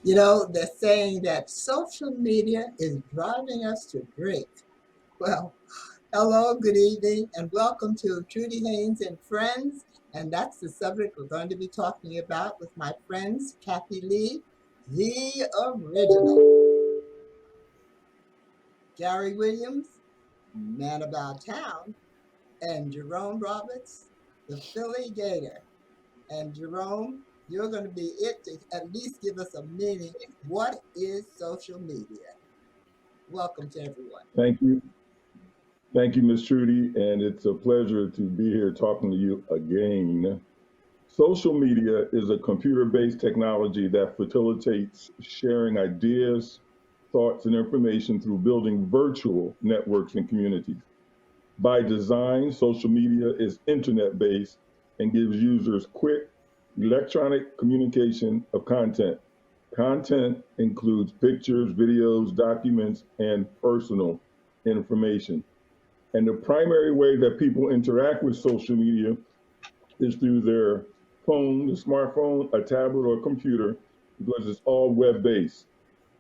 You know, they're saying that social media is driving us to drink. Well, hello, good evening, and welcome to Trudy Haynes and Friends. And that's the subject we're going to be talking about with my friends, Kathy Lee, the original, Gary Williams, Man About Town, and Jerome Roberts, the Philly Gator. And Jerome, you're going to be it to at least give us a meaning. What is social media? Welcome to everyone. Thank you. Thank you, Ms. Trudy, and it's a pleasure to be here talking to you again. Social media is a computer-based technology that facilitates sharing ideas, thoughts, and information through building virtual networks and communities. By design, social media is internet-based and gives users quick electronic communication of content. Content includes pictures, videos, documents, and personal information. And the primary way that people interact with social media is through their phone, the smartphone, a tablet, or a computer, because it's all web-based.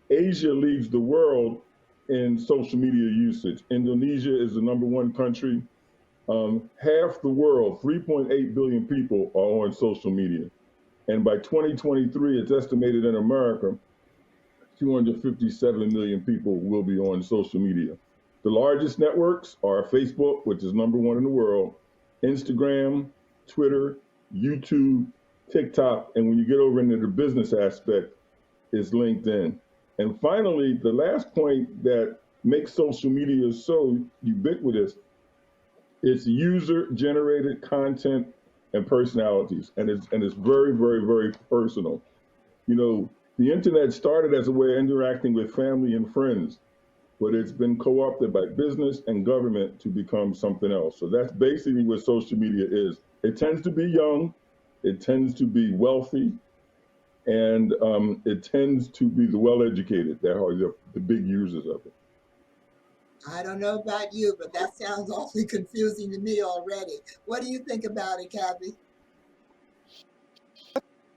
Asia leads the world in social media usage. Indonesia is the number one country. Half the world, 3.8 billion people, are on social media. And by 2023, it's estimated in America, 257 million people will be on social media. The largest networks are Facebook, which is number one in the world, Instagram, Twitter, YouTube, TikTok, and when you get over into the business aspect, is LinkedIn. And finally, the last point that makes social media so ubiquitous is user-generated content and personalities, and it's very, very, very personal. You know, the internet started as a way of interacting with family and friends, but it's been co-opted by business and government to become something else. So that's basically what social media is. It tends to be young, it tends to be wealthy, and it tends to be the well-educated that are the big users of it. I don't know about you, but that sounds awfully confusing to me already. What do you think about it, Kathy?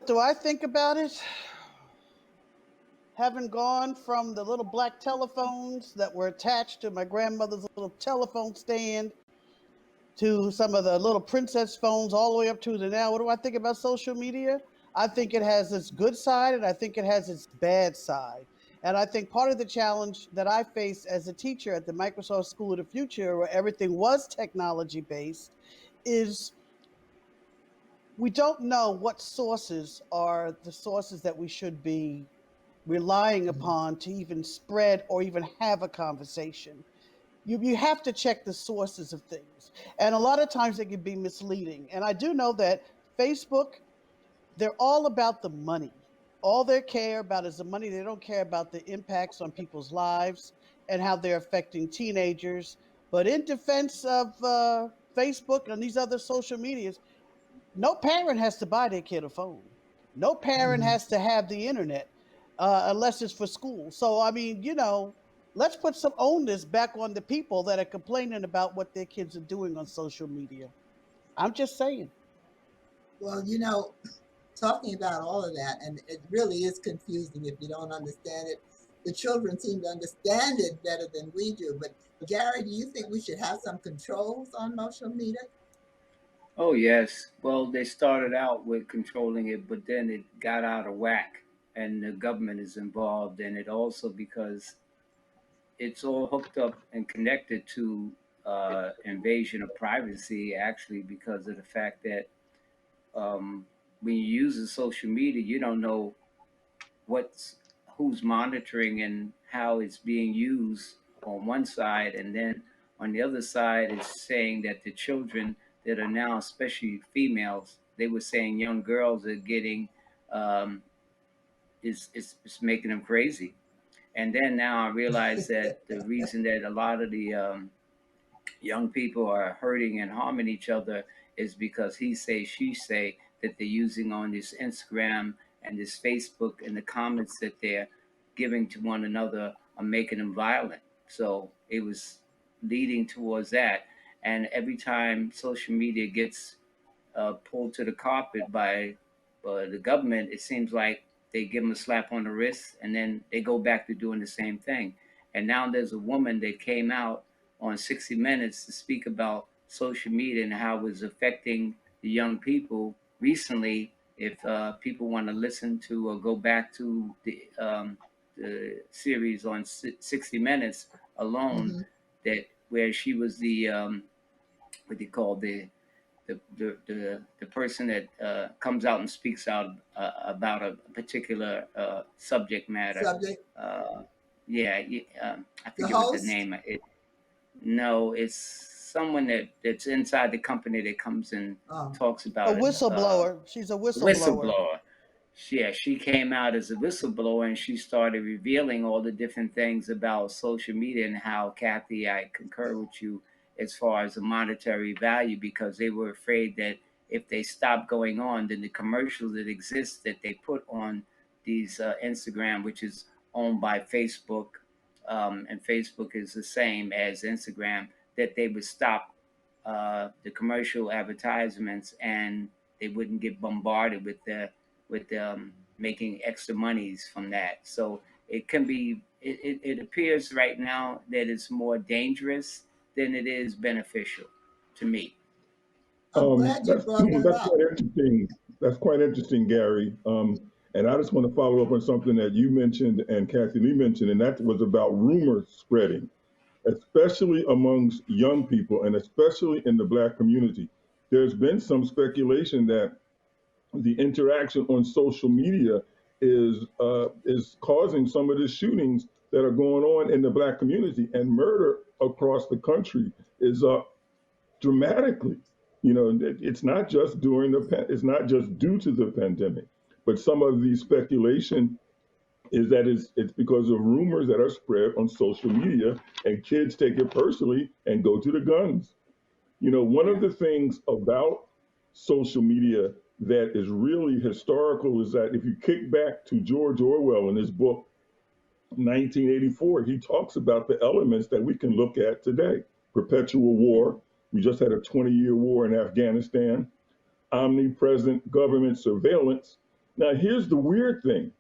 Do I think about it? Having gone from the little black telephones that were attached to my grandmother's little telephone stand to some of the little princess phones all the way up to the now, what do I think about social media? I think it has its good side and I think it has its bad side. And I think part of the challenge that I faced as a teacher at the Microsoft School of the Future, where everything was technology based, is we don't know what sources are the sources that we should be relying Mhm. upon to even spread or even have a conversation. You have to check the sources of things. And a lot of times they can be misleading. And I do know that Facebook, they're all about the money. All they care about is the money. They don't care about the impacts on people's lives and how they're affecting teenagers. But in defense of Facebook and these other social medias, no parent has to buy their kid a phone. No parent Mhm. has to have the internet unless it's for school. So, I mean, let's put some onus back on the people that are complaining about what their kids are doing on social media. I'm just saying. Well, you know, talking about all of that, and it really is confusing if you don't understand it. The children seem to understand it better than we do. But Gary, do you think we should have some controls on social media? Oh, yes. Well, they started out with controlling it, but then it got out of whack, and the government is involved in it also because it's all hooked up and connected to invasion of privacy, actually, because of the fact that when you use the social media, you don't know what's who's monitoring and how it's being used on one side, and then on the other side it's saying that the children that are now, especially females, they were saying young girls are getting um, is making them crazy. And then now I realize that the reason that a lot of the young people are hurting and harming each other is because he say she say that they're using on this Instagram and this Facebook, and the comments that they're giving to one another are making them violent. So it was leading towards that. And every time social media gets pulled to the carpet by the government, it seems like they give them a slap on the wrist and then they go back to doing the same thing. And now there's a woman that came out on 60 Minutes to speak about social media and how it was affecting the young people recently. If people want to listen to or go back to the series on 60 Minutes alone, Mm-hmm. that where she was the what they call the person that comes out and speaks out about a particular subject matter. Subject, Uh, yeah, I the forget what the host. name. No, it's someone that's inside the company that comes and Oh, talks A about it. whistleblower. She's a whistleblower. Whistleblower. Yeah, she came out as a whistleblower and she started revealing all the different things about social media and how, Kathy, I concur with you as far as the monetary value, because they were afraid that if they stopped going on, then the commercials that exist that they put on these Instagram, which is owned by Facebook, and Facebook is the same as Instagram, that they would stop the commercial advertisements and they wouldn't get bombarded with making extra monies from that. So it can be. It appears right now that it's more dangerous than it is beneficial to me. I'm glad you That's brought that that's up. quite interesting. That's quite interesting, Gary. And I just want to follow up on something that you mentioned and Kathy Lee mentioned, and that was about rumors spreading, especially amongst young people and especially in the Black community. There's been some speculation that the interaction on social media is causing some of the shootings that are going on in the Black community, and murder across the country is up dramatically. You know, it's not just it's not just due to the pandemic, but some of the speculation is that it's because of rumors that are spread on social media, and kids take it personally and go to the guns. You know, one of Yeah. the things about social media that is really historical is that if you kick back to George Orwell in his book 1984, he talks about the elements that we can look at today: perpetual war. We just had a 20-year war in Afghanistan, omnipresent government surveillance. Now, here's the weird thing: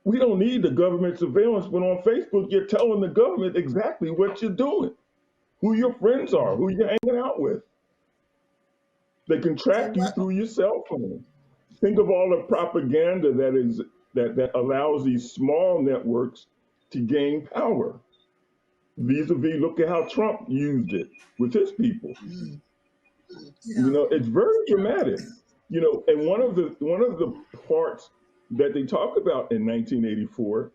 we don't need the government surveillance, but on Facebook, you're telling the government exactly what you're doing, who your friends are, who you're hanging out with. They can So track you what? through your cell phone. Think of all the propaganda that allows these small networks to gain power. Vis-a-vis, look at how Trump used it with his people. Mm, You yeah. know, it's very dramatic. You know, and one of the parts that they talk about in 1984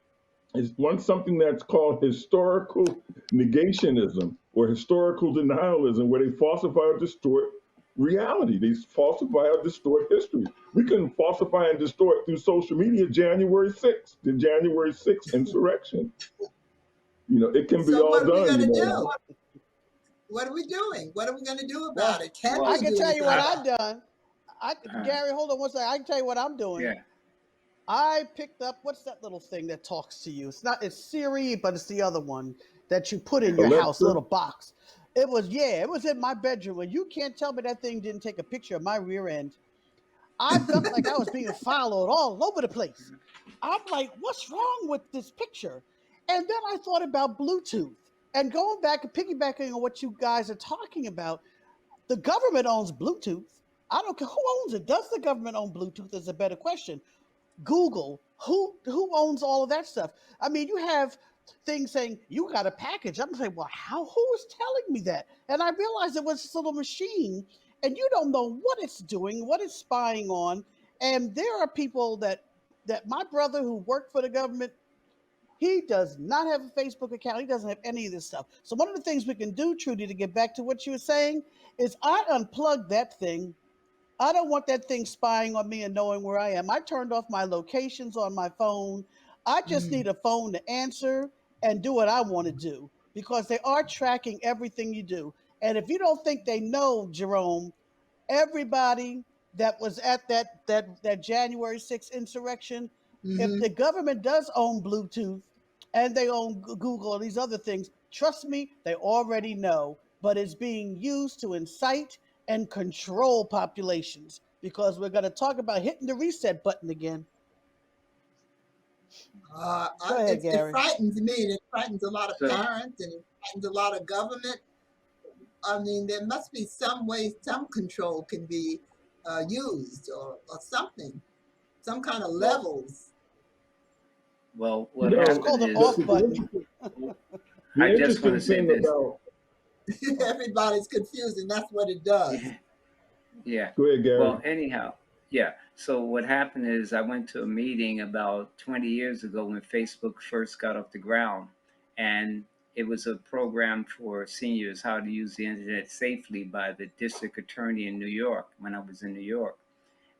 is something that's called historical negationism or historical denialism, where they falsify or distort reality. They falsify or distort history. We can falsify and distort through social media. January 6th, the January 6th insurrection. You know, it can be So all what are we done. going You to know, do? What are we doing? What are we going to do about Well, it? Can I we Well, can do tell you anything what I, I've about done. Gary, hold on one second. I can tell you what I'm doing. yeah. I picked up what's that little thing that talks to you? It's Siri, but it's the other one that you put in your house, Alexa. little box. It was in my bedroom. And you can't tell me that thing didn't take a picture of my rear end. I felt like I was being followed all over the place. I'm like, what's wrong with this picture? And then I thought about Bluetooth and going back and piggybacking on what you guys are talking about. The government owns Bluetooth. I don't care who owns it. Does the government own Bluetooth? Is a better question. Google, who owns all of that stuff? I mean, you have things saying you got a package. I'm saying, well, who is telling me that? And I realized it was this little machine, and you don't know what it's doing, what it's spying on. And there are people that my brother who worked for the government, he does not have a Facebook account. He doesn't have any of this stuff. So one of the things we can do, Trudy, to get back to what you were saying, is I unplugged that thing. I don't want that thing spying on me and knowing where I am. I turned off my locations on my phone. I it? just Mm, need a phone to answer and do what I want to do because they are tracking everything you do. And if you don't think they know, Jerome, everybody that was at that January 6th insurrection, if mm-hmm. the government does own Bluetooth and they own Google and these other things, trust me, they already know. But it's being used to incite and control populations, because we're going to talk about hitting the reset button again. Go ahead, It Gary. frightens me, and it frightens a lot of So, parents, and it frightens a lot of government. I mean, there must be some way, some control can be used, or something, some kind of well, levels. You what It's know, called happened an the, off is, the, button. interesting, the I just want to interesting say thing this. about, Everybody's confused, and that's what it does. Yeah. Yeah. go ahead, Gary. Well, anyhow, yeah. So what happened is I went to a meeting about 20 years ago when Facebook first got off the ground, and it was a program for seniors how to use the internet safely by the district attorney in New York when I was in New York.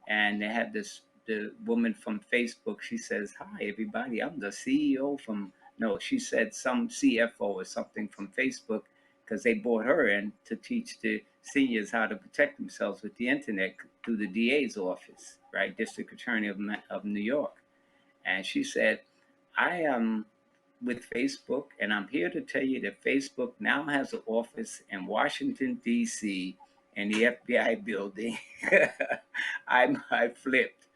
And they had the woman from Facebook. She says, "Hi, everybody. I'm the CEO from." No, she said some CFO or something from Facebook because they brought her in to teach the seniors how to protect themselves with the internet through the DA's office, right, District Attorney of New York. And she said, "I am with Facebook, and I'm here to tell you that Facebook now has an office in Washington, D.C., in the FBI building." I flipped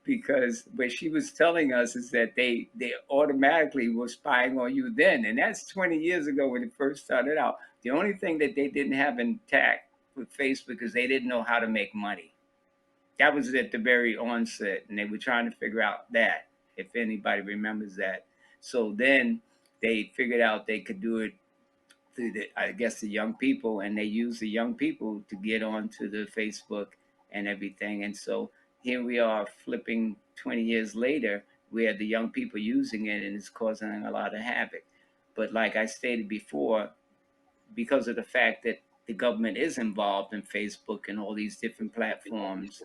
because what she was telling us is that they automatically were spying on you then. And that's 20 years ago when it first started out. The only thing that they didn't have intact with Facebook is they didn't know how to make money. That was at the very onset, and they were trying to figure out that, if anybody remembers that. So then they figured out they could do it through I guess, the young people, and they use the young people to get onto the Facebook and everything. And so here we are, flipping 20 years later, we have the young people using it, and it's causing a lot of havoc. But like I stated before, because of the fact that the government is involved in Facebook and all these different platforms,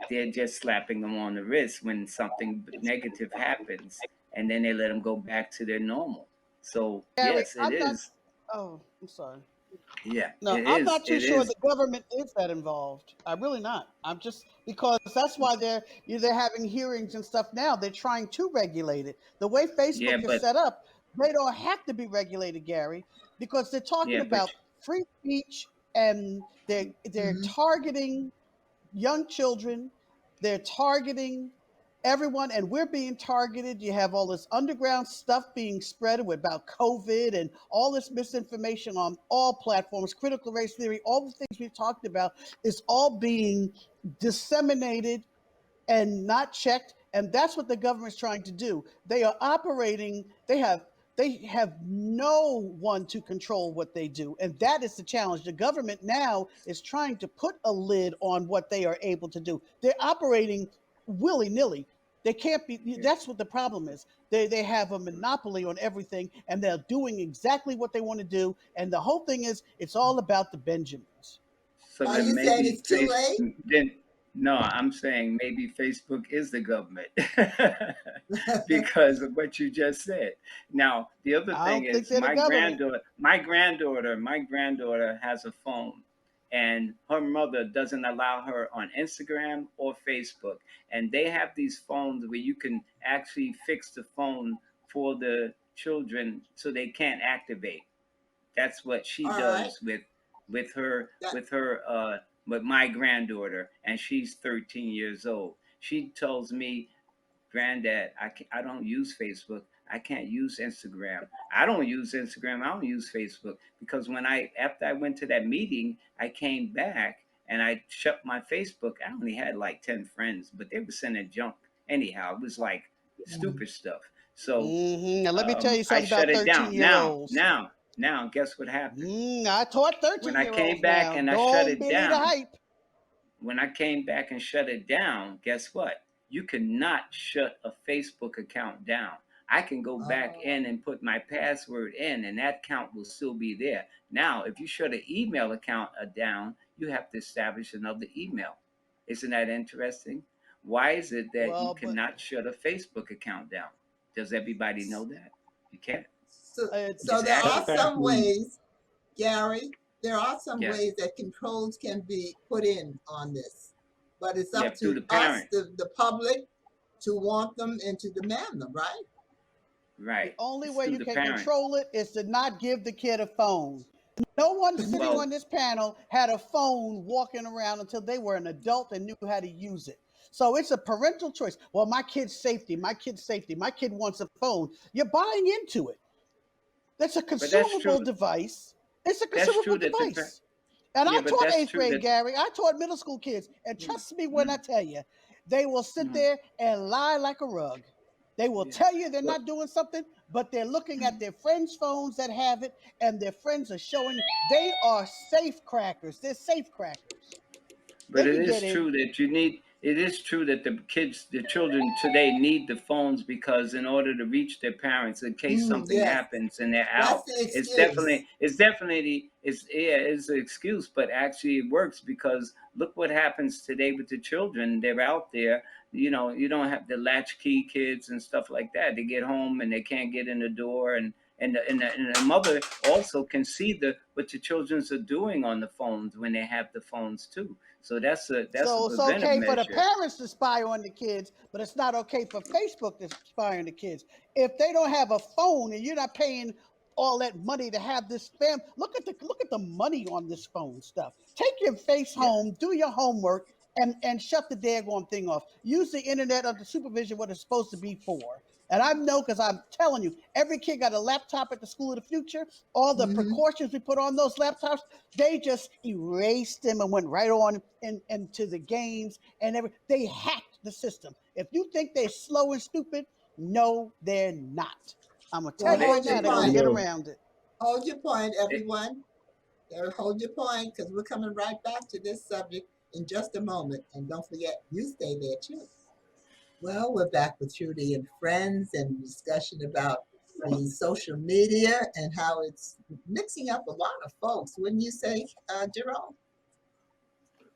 they're just slapping them on the wrist when something negative happens, and then they let them go back to their normal. So Gary, yes, it I'm not. is. Oh, I'm sorry. Yeah, No, it I'm is. not too It sure is. the government is that involved. I'm really not. I'm just because that's why they're having hearings and stuff now. They're trying to regulate it. The way Yeah, Facebook is but set up, they don't have to be regulated, Gary, because they're talking yeah, but about free speech, and they're Hmm. targeting young children. They're targeting everyone, and we're being targeted. You have all this underground stuff being spread about COVID and all this misinformation on all platforms, critical race theory, all the things we've talked about is all being disseminated and not checked. And that's what the government's trying to do. They are operating, they have no one to control what they do. And that is the challenge. The government now is trying to put a lid on what they are able to do. They're operating willy-nilly. They can't be. yeah. That's what the problem is. They have a monopoly on everything, and they're doing exactly what they want to do. And the whole thing is, it's all about the Benjamins. So Are then you saying maybe it's too late? then no, I'm saying maybe Facebook is the government because of what you just said. Now, the other I thing don't think is they're the government. my granddaughter has a phone, and her mother doesn't allow her on Instagram or Facebook. And they have these phones where you can actually fix the phone for the children so they can't activate. That's what she All right. does with her That, with her with my granddaughter, and she's 13 years old. She tells me, "Granddad, I don't use Facebook. I can't use Instagram. I don't use Instagram. I don't use Facebook because when I after I went to that meeting, I came back and I shut my Facebook. I only had like 10 friends, but they were sending junk anyhow. It was like mm, stupid stuff. So Now, let me tell you I something shut about it down. 13-year olds. Now, guess what happened? I taught When 13 I year came olds back now. and I shut Don't it believe the down, hype. when I came back and shut it down, guess what? You cannot shut a Facebook account down. I can go back uh, in and put my password in, and that account will still be there. Now, if you shut an email account down, you have to establish another email. Isn't that interesting? Why is it that you Well, but cannot shut a Facebook account down? Does everybody know that? You can't. so It's it's there are actually, some Actually, ways, Gary. There are some yes, ways that controls can be put in on this, but it's yeah, up through to the us, parents, the public, to want them and to demand them, right? the right? only It's way through you the can parents. control it is to not give the kid a phone. No one sitting Well, on this panel had a phone walking around until they were an adult and knew how to use it. So it's a parental choice. Well, my kid's safety, my kid's safety, my kid wants a phone. You're buying into it. That's a but that's true. consumable device. It's a That's consumable true device. And yeah, I but taught that's eighth true grade, that. Gary. I taught middle school kids. And Mm, trust me when I mm, tell you, they will sit mm, there and lie like a rug. They will yeah. tell you they're Well, not doing something, but they're looking at their friends' phones that have it, and their friends are showing they are safe crackers. They're safe crackers. but They it can is get in. true that you need. It is true that the children today need the phones because in order to reach their parents in case something Yes, happens and they're that's out, the excuse. it's an excuse, but actually it works because look what happens today with the children. They're out there. You don't have the latchkey kids and stuff like that. They get home and they can't get in the door, and the mother also can see what the children are doing on the phones when they have the phones too. So that's a So it's preventive okay for the measure. parents to spy on the kids, but it's not okay for Facebook to spy on the kids. If they don't have a phone and you're not paying all that money to have this spam, look at the money on this phone stuff. Take your face Yeah. home, do your homework, and shut the daggone thing off. Use the internet under supervision what it's supposed to be for. And I know because I'm telling you, every kid got a laptop at the school of the future. All the Hmm. precautions we put on those laptops, they just erased them and went right on into the games and they hacked the system. If you think they're slow and stupid, no, they're not. I'm gonna tell Well, Well, you they, right hold your now, they they're gonna You point. get know, around it. Hold your point, they, everyone. Hold your point because we're coming right back to this subject in just a moment. And don't forget, you stay there too. Well, we're back with Trudy and friends and discussion about the social media and how it's mixing up a lot of folks. Wouldn't you say, Jerome?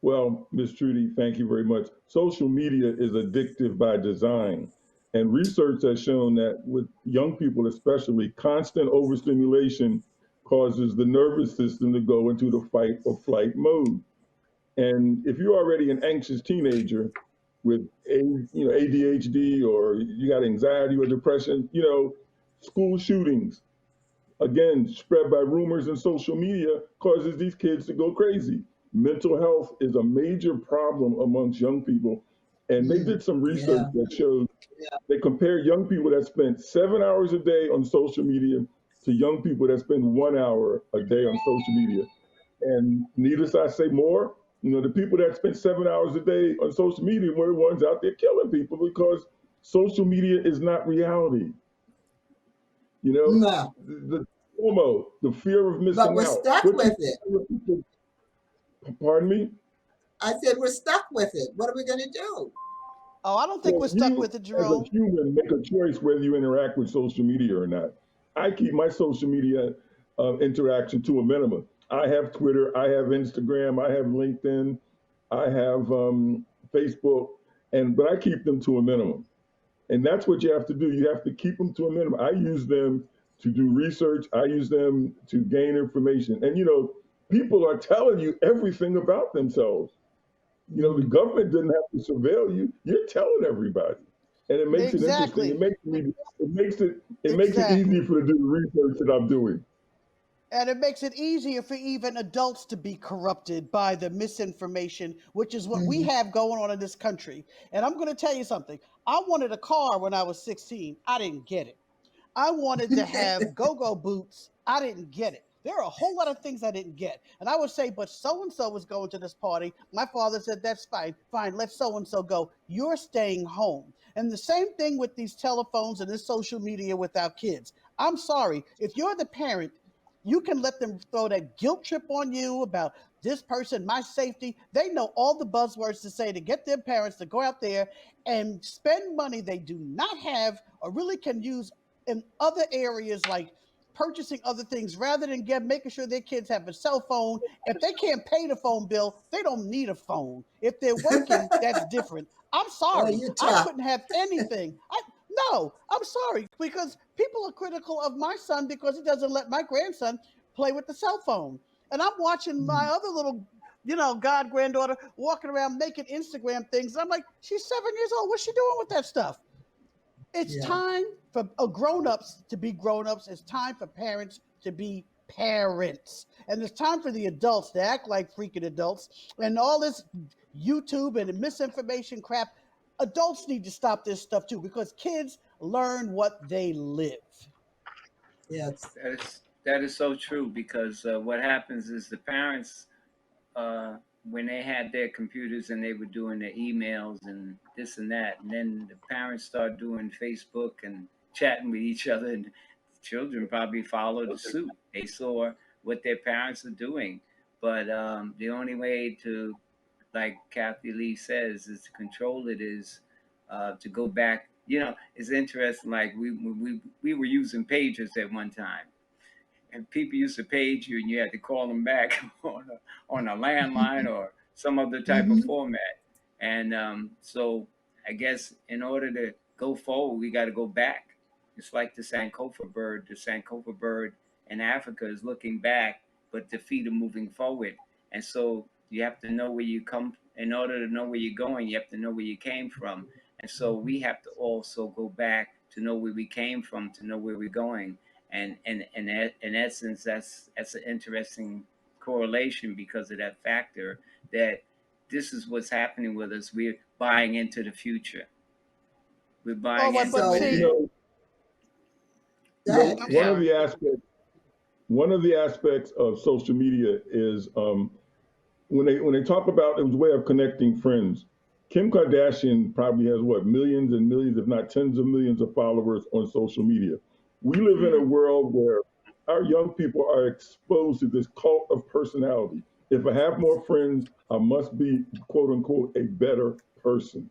well, Ms. Trudy, thank you very much. Social media is addictive by design. And research has shown that with young people, especially, constant overstimulation causes the nervous system to go into the fight or flight mode. And if you're already an anxious teenager with ADHD or you got anxiety or depression, school shootings, again, spread by rumors and social media, causes these kids to go crazy. Mental health is a major problem amongst young people. And they Mm, did some research yeah. that showed they compared young people that spent 7 hours a day on social media to young people that spend 1 hour a day on social media. And needless I say more, the people that spend 7 hours a day on social media were the ones out there killing people because social media is not reality. You know, No, the FOMO, the fear of but missing we're out. stuck with it. Pardon me? I said we're stuck with it. What are we going to do? Oh, I don't think Well, we're stuck you with it, as a Jerome. human make a choice whether you interact with social media or not. I keep my social media interaction to a minimum. I have Twitter, I have Instagram, I have LinkedIn, I have Facebook, but I keep them to a minimum. And that's what you have to do. You have to keep them to a minimum. I use them to do research. I use them to gain information. And people are telling you everything about themselves. The Mm, government doesn't have to surveil you. You're telling everybody, and it makes it interesting. It Exactly. makes me. It makes it easy Exactly. for to do the research that I'm doing. And it makes it easier for even adults to be corrupted by the misinformation, which is what we mm, have going on in this country. And I'm going to tell you something. I wanted a car when I was 16. I didn't get it. I wanted to have go go boots. I didn't get it. There are a whole lot of things I didn't get. And I would say, but so and so was going to this party. My father said, that's fine. Fine, let so and so go. You're staying home. And the same thing with these telephones and this social media with our kids. I'm sorry. If you're the parent, you can let them throw that guilt trip on you about this person, my safety. They know all the buzzwords to say to get their parents to go out there and spend money they do not have or really can use in other areas like purchasing other things rather than making sure their kids have a cell phone. If they can't pay the phone bill, they don't need a phone. If they're working, that's different. I'm oh, sorry. you're I tough. couldn't have anything. No, I'm sorry because people are critical of my son because he doesn't let my grandson play with the cell phone. And I'm watching my Mm, other little, god granddaughter walking around making Instagram things. I'm like, she's 7 years old. What's she doing with that stuff? It's yeah. time for grown-ups to be grown-ups. It's time for parents to be parents. And it's time for the adults to act like freaking adults. And all this YouTube and misinformation crap, adults need to stop this stuff too, because kids learn what they live. Yes. That is so true because what happens is the parents, uh, when they had their computers and they were doing their emails and this and that, and then the parents start doing Facebook and chatting with each other, and the children probably followed suit. They saw what their parents are doing, but the only way to, like Kathy Lee says, is to control it is to go back. It's interesting. Like we were using pagers at one time, and people used to page you, and you had to call them back on a landline or some other type of Mm-hmm. format. And so I guess in order to go forward, we got to go back. It's like the Sankofa bird. The Sankofa bird in Africa is looking back, but the feet are moving forward. And so you have to know where you come. In order to know where you're going, you have to know where you came from. And so we have to also go back to know where we came from, to know where we're going. And in essence, that's an interesting correlation because of that factor that this is what's happening with us. We're buying into the future. We're Oh, buying but into So, it. see, go ahead. I'm One of sorry. the aspects, of social media is when they talk about it was a way of connecting friends. Kim Kardashian probably has what, millions and millions, if not tens of millions of followers on social media. We live in a Mhm. world where our young people are exposed to this cult of personality. If I have more friends, I must be quote unquote a better person.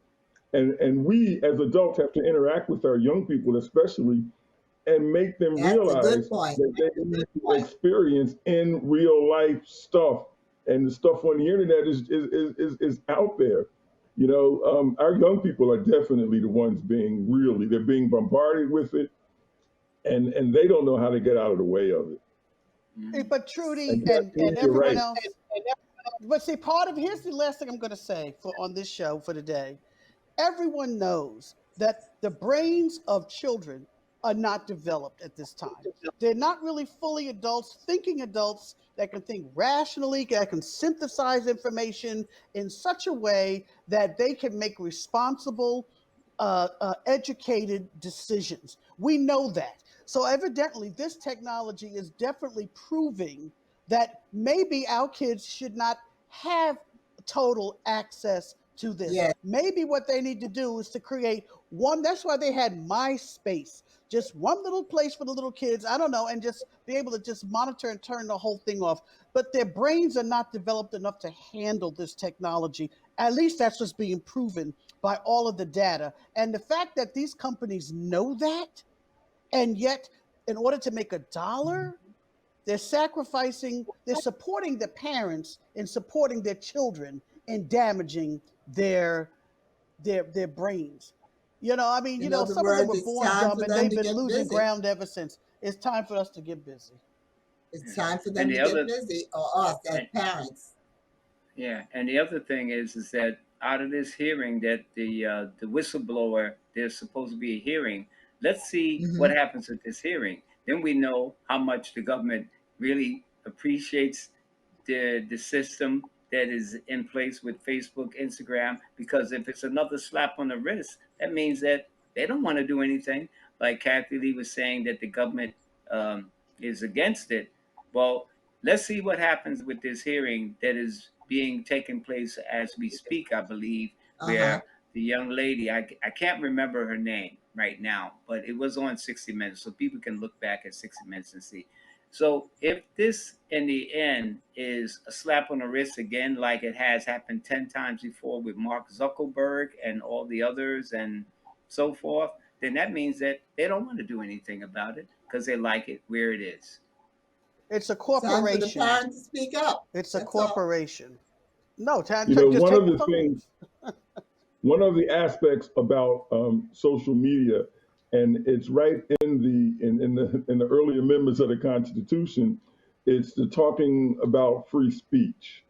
And we as adults have to interact with our young people, especially, and make them That's a good realize point. that they need to experience in real life stuff, and the stuff on the internet is out there. Our young people are definitely the ones they're being bombarded with it, and they don't know how to get out of the way of it. Mhm. But Trudy And and Kathleen, you're everyone right. else, but see, part of here's the last thing I'm going to say for on this show for today. Everyone knows that the brains of children are not developed at this time. They're not really fully adults, thinking adults that can think rationally, that can synthesize information in such a way that they can make responsible, educated decisions. We know that. So, evidently, this technology is definitely proving that maybe our kids should not have total access to this. Yes. Maybe what they need to do is to create one. That's why they had MySpace, just one little place for the little kids. I don't know, and just be able to just monitor and turn the whole thing off. But their brains are not developed enough to handle this technology. At least that's what's being proven by all of the data. And the fact that these companies know that, and yet, in order to make a dollar, they're sacrificing, they're supporting the parents and supporting their children and damaging their their brains. I mean, In other some of them words, were it's born time dumb for and them they've to been get losing busy. ground ever since. It's time for us to get busy. It's Yeah. time for And them to the get other busy, or us as and parents. Yeah, and the other thing is that out of this hearing that the whistleblower, there's supposed to be a hearing. Let's see what Hmm. happens at this hearing. Then we know how much the government really appreciates the system that is in place with Facebook, Instagram. Because if it's another slap on the wrist, that means that they don't want to do anything. Like Kathy Lee was saying that the government um, is against it. Well, let's see what happens with this hearing that is being taken place as we speak, I believe, Uh-huh. where the young lady, I can't remember her name right now, but it was on 60 Minutes, so people can look back at 60 Minutes and see. So if this in the end is a slap on the wrist again, like it has happened 10 times before with Mark Zuckerberg and all the others and so forth, then that means that they don't want to do anything about it because they like it where it is. It's a Time for the corporation. parents to speak up. It's a That's all. corporation. No, You know, just one take of the the things phones. one of the aspects about social media, and it's right in the early amendments of the Constitution, it's the talking about free speech,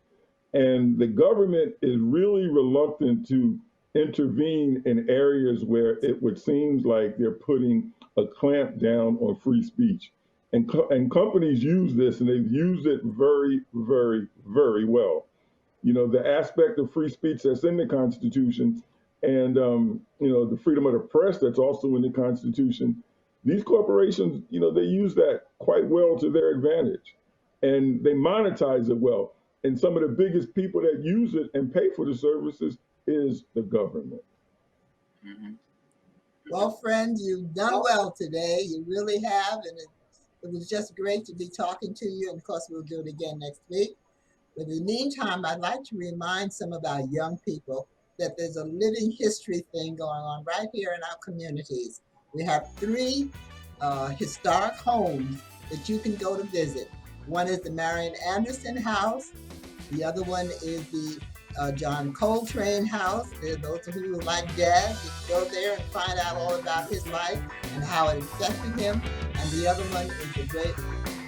and the government is really reluctant to intervene in areas where it would seem like they're putting a clamp down on free speech. And companies use this, and they've used it very, very, very well. The aspect of free speech that's in the Constitution, and the freedom of the press that's also in the Constitution. These corporations, they use that quite well to their advantage, and they monetize it well. And some of the biggest people that use it and pay for the services is the government. Mhm. Well, friends, you've done well today. You really have. And it was just great to be talking to you. And of course, we'll do it again next week. But in the meantime, I'd like to remind some of our young people that there's a living history thing going on right here in our communities. We have three historic homes that you can go to visit. One is the Marion Anderson House. The other one is the John Coltrane House. Those who like jazz, you can go there and find out all about his life and how it affected him. And the other one is the great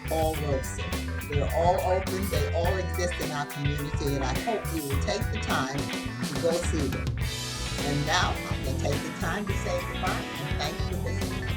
Paul Robeson. They're all open. They all exist in our community, and I hope you will take the time to go see them. And now I'm going to take the time to say goodbye, and thanks for listening.